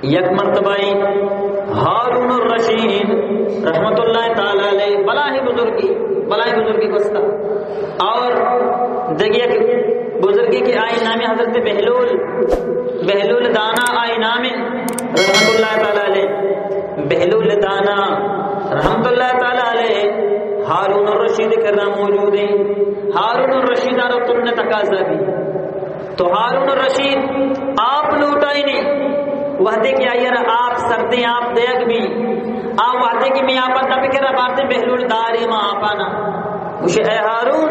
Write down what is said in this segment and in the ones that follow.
یک مرتبہ ہارون الرشید رحمت اللہ تعالی علیہ بلاہی بزرگی گستا اور دیکھیے کہ بزرگی کی آئی نامی حضرت بہلول دانا آئی نامی رحمت اللہ تعالی علیہ بہلول دانا رحمت اللہ تعالی علیہ ہارون الرشید کرنا موجود ہے. ہارون الرشید آرہ تم نے تقاضا بھی تو ہارون الرشید آپ لوٹا ہی نہیں وحدے کی آئیر آپ سردیں آپ دیکھ بھی آپ وحدے کی میں آپ انتا پکر بارتے بہلول داری ماں آپانا مجھے اے ہارون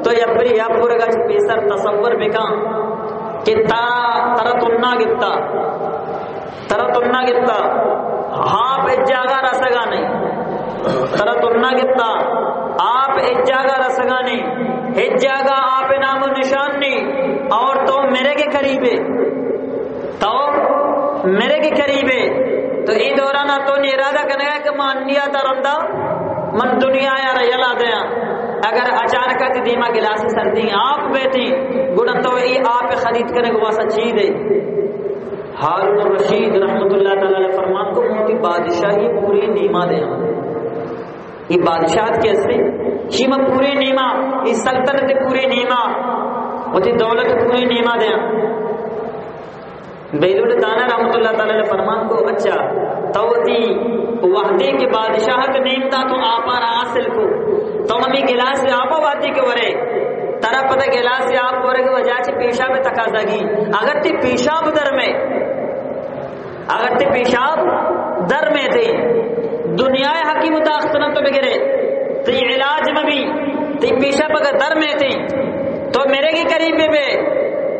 تو یبری آپ پورگا چھ پیسر تصور بکا کہ ترہ تننا گتا آپ اجاگا رسگا نہیں ترہ تننا گتا آپ اجاگا رسگا نہیں اجاگا آپ نام و نشان نہیں اور تو میرے کے قریبے تو ای دورانا تو نے ارادہ کرنے گا کہ من نیا ترندہ من دنیا یا ریلا دیا اگر اچانکت دیما گلاس سردی آپ بیٹھی گڑا تو ای آپ خرید کرنے کو واسا چیز ہے. ہارون الرشید رحمت اللہ تعالی علیہ فرمان کو موتی بادشاہی پوری نیمہ دیا یہ بادشاہت کیسے شیمہ پوری نیمہ یہ سلطنت پوری نیمہ وہ دولت پوری نیمہ دیا. بہلول دانا رحمت اللہ تعالی علیہ فرمان کو اچھا توتی وحدے کے بادشاہت نیمتا تو آپا حاصل کو تو ہمیں گلاس سے آپا وحدے کے ورے طرح پتہ گلاس سے آپ ورے کے وجہ سے پیشاب تقاضا گی اگر تی پیشاب در میں تھی دنیا حکیم تاختنا تو بگرے تی علاج میں بھی تی پیشاب اگر در میں تھی تو میرے کے قریب بے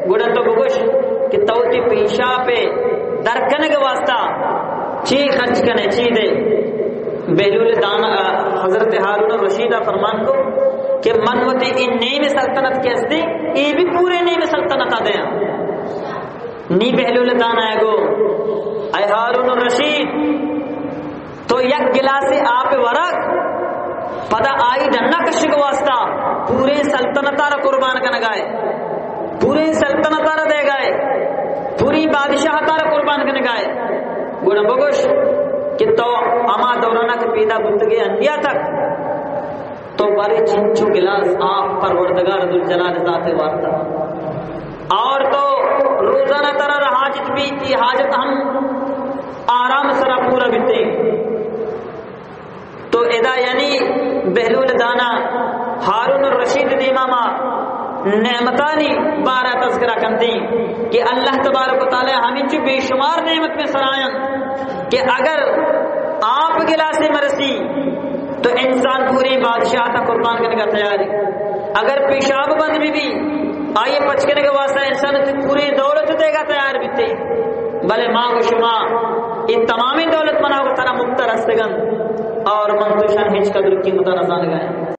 گڑا تو بگوش کہ توتی پیشا پہ درکنے کے واسطہ چی خرچ کنے چی دے. بہلول دانا حضرت ہارون الرشید فرمان کو کہ منوتی ان نیم سلطنت کیس دی یہ بھی پورے نیم سلطنت دیا نی بہلول دانا ہے گو اے ہارون الرشید تو یک گلاس آپ ورق پدا آئی ڈنہ کشی کے واسطہ پورے سلطنتہ را قربان کن گائے پوری سلطنت دے گئے پوری بادشاہ تارا قربان کرنے گئے گوڑا بگوش کہ تو اما دورانا کے پیدا بندگی انبیاء تک تو بارے چنچو گلاس آپ پروردگار ذوالجلال ذات وارتا اور تو روزانہ ترہ حاجت بھی کی حاجت ہم آرام سرا پورا بیتے تو ادا یعنی بہلول دانا ہارون الرشید دیماما نعمتانی بارہ تذکرہ کرتی کہ اللہ تبارک و تعالی ہمیں جو بے شمار نعمت میں سرائن کہ اگر آپ گلاس مرسی تو انسان پوری بادشاہ تا قربان کرنے کا تیاری اگر پیشاب بند بھی آئیے پچکنے کے واسطہ انسان پوری دولت دے گا تیار بھی تھی بلے ماں و شما ان تمامی دولت مناؤ کا ترہ مبتر استگن اور منتوشان ہنچ قدر کی متنظان گئے